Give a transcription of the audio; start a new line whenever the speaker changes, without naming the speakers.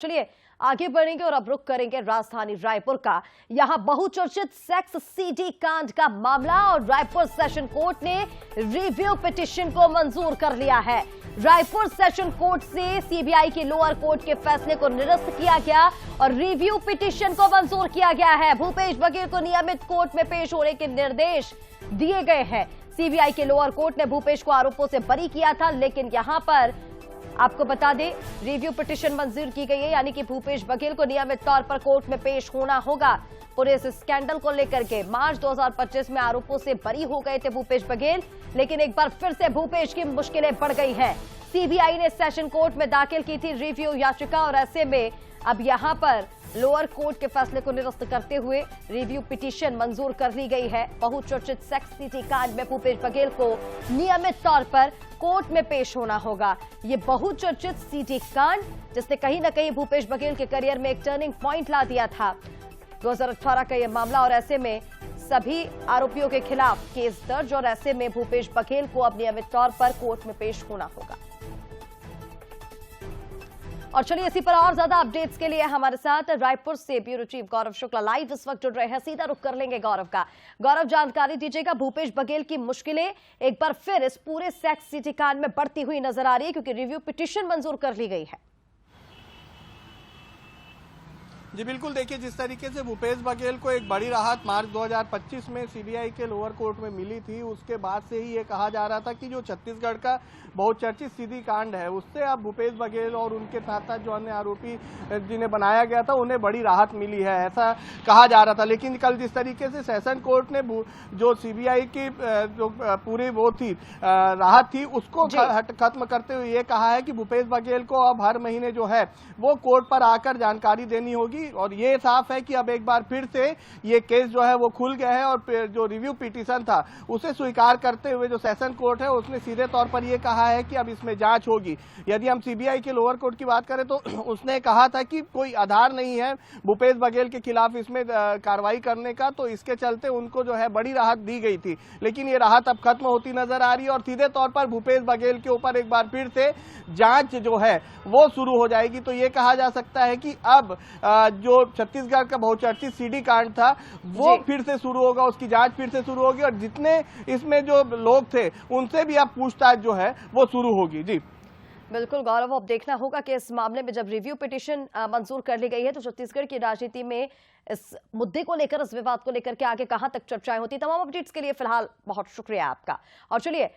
चलिए आगे बढ़ेंगे और अब रुख करेंगे राजधानी रायपुर का। यहां बहुचर्चित सेक्स सीडी कांड का मामला और रायपुर सेशन कोर्ट ने रिव्यू पिटीशन को मंजूर कर लिया है। रायपुर सेशन कोर्ट से सीबीआई के लोअर कोर्ट के फैसले को निरस्त किया गया और रिव्यू पिटीशन को मंजूर किया गया है। भूपेश बघेल को नियमित कोर्ट में पेश होने के निर्देश दिए गए हैं। सीबीआई के लोअर कोर्ट ने भूपेश को आरोपों से बरी किया था, लेकिन यहां पर आपको बता दें रिव्यू पिटीशन मंजूर की गई है, यानी कि भूपेश बघेल को नियमित तौर पर कोर्ट में पेश होना होगा। पूरे इस स्कैंडल को लेकर के मार्च 2025 में आरोपों से बरी हो गए थे भूपेश बघेल, लेकिन एक बार फिर से भूपेश की मुश्किलें बढ़ गई हैं। सीबीआई ने सेशन कोर्ट में दाखिल की थी रिव्यू याचिका और ऐसे में अब यहां पर लोअर कोर्ट के फैसले को निरस्त करते हुए रिव्यू पिटीशन मंजूर कर ली गई है। बहुचर्चित सेक्स सीडी कांड में भूपेश बघेल को नियमित तौर पर कोर्ट में पेश होना होगा। ये बहुचर्चित सीडी कांड जिसने कहीं ना कहीं भूपेश बघेल के करियर में एक टर्निंग पॉइंट ला दिया था। 2018 का यह मामला और ऐसे में सभी आरोपियों के खिलाफ केस दर्ज और ऐसे में भूपेश बघेल को अब नियमित तौर पर कोर्ट में पेश होना होगा। और चलिए इसी पर और ज्यादा अपडेट्स के लिए हमारे साथ रायपुर से ब्यूरो चीफ गौरव शुक्ला लाइव इस वक्त जुड़ रहे हैं। सीधा रुख कर लेंगे गौरव का। गौरव, जानकारी दीजिएगा, भूपेश बघेल की मुश्किलें एक बार फिर इस पूरे सेक्स सीडी कांड में बढ़ती हुई नजर आ रही है क्योंकि रिव्यू पिटीशन मंजूर कर ली गई है।
जी बिल्कुल, देखिए जिस तरीके से भूपेश बघेल को एक बड़ी राहत मार्च 2025 में सीबीआई के लोअर कोर्ट में मिली थी, उसके बाद से ही ये कहा जा रहा था कि जो छत्तीसगढ़ का बहुचर्चित सीडी कांड है उससे अब भूपेश बघेल और उनके साथ साथ जो अन्य आरोपी जिन्हें बनाया गया था उन्हें बड़ी राहत मिली है, ऐसा कहा जा रहा था। लेकिन कल जिस तरीके से सेशन कोर्ट ने जो सीबीआई की जो पूरी वो थी राहत थी उसको खत्म करते हुए ये कहा है कि भूपेश बघेल को अब हर महीने जो है वो कोर्ट पर आकर जानकारी देनी होगी और ये साफ है कि अब एक बार फिर से ये केस जो है वो खुल गया है और जो रिव्यू पिटीशन था उसे स्वीकार करते हुए जो सेशन कोर्ट है उसने सीधे तौर पर ये कहा है कि अब इसमें जांच होगी। यदि हम सीबीआई के लोअर कोर्ट की बात करें तो उसने कहा था कि कोई आधार नहीं है भूपेश बघेल के खिलाफ इसमें कार्रवाई करने का, तो इसके चलते उनको जो है बड़ी राहत दी गई थी। लेकिन ये राहत अब खत्म होती नजर आ रही है और सीधे तौर पर भूपेश बघेल के ऊपर एक बार फिर से जांच जो है वो शुरू हो जाएगी। तो ये कहा जा सकता है कि अब जो छत्तीसगढ़ का बहुचर्चित सीडी कांड था वो फिर से शुरू होगा, उसकी जांच फिर से शुरू होगी और जितने इसमें जो लोग थे उनसे भी अब पूछताछ जो है वो शुरू होगी। जी
बिल्कुल गौरव, अब देखना होगा कि इस मामले में जब रिव्यू पिटीशन मंजूर कर ली गई है तो छत्तीसगढ़ की राजनीति में इस मुद्दे को लेकर, इस विवाद को लेकर के आगे कहां तक चर्चाएं होती। तमाम अपडेट्स के लिए फिलहाल बहुत शुक्रिया आपका। और चलिए